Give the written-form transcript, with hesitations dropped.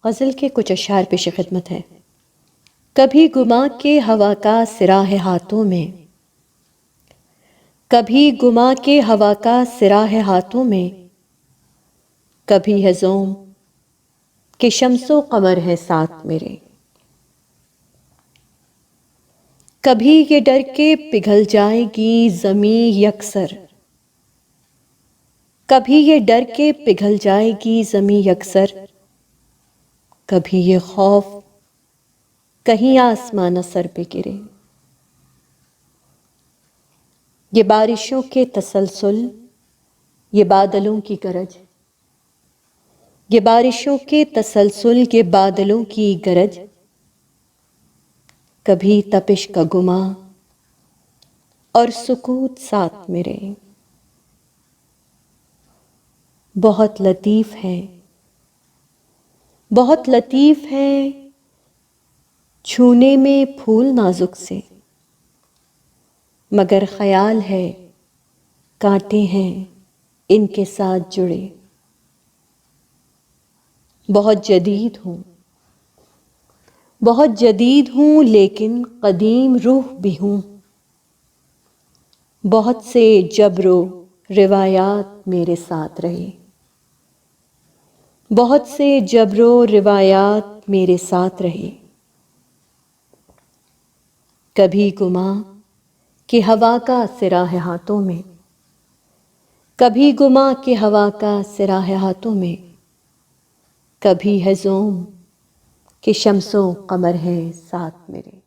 غزل کے کچھ اشعار پیش خدمت ہیں۔ کبھی گما کے ہوا کا سرا ہے ہاتھوں میں، کبھی گما کے ہوا کا سرا ہے ہاتھوں میں، کبھی ہے زوم کہ شمس و قمر ہے ساتھ میرے۔ کبھی یہ ڈر کے پگھل جائے گی زمیں یکسر، کبھی یہ ڈر کے پگھل جائے گی زمیں یکسر، کبھی یہ خوف کہیں آسمان سر پہ گرے۔ یہ بارشوں کے تسلسل، یہ بادلوں کی گرج، یہ بارشوں کے تسلسل، یہ بادلوں کی گرج، کبھی تپش کا گما اور سکوت ساتھ میرے۔ بہت لطیف ہے، بہت لطیف ہے چھونے میں پھول نازک سے، مگر خیال ہے کانٹے ہیں ان کے ساتھ جڑے۔ بہت جدید ہوں، بہت جدید ہوں لیکن قدیم روح بھی ہوں۔ بہت سے جبر و روایات میرے ساتھ رہے، بہت سے جبر و روایات میرے ساتھ رہے۔ کبھی گما کہ ہوا کا سرا ہے ہاتھوں میں، کبھی گما کہ ہوا کا سرا ہے ہاتھوں میں، کبھی ہے زوم کہ شمس و قمر ہے ساتھ میرے۔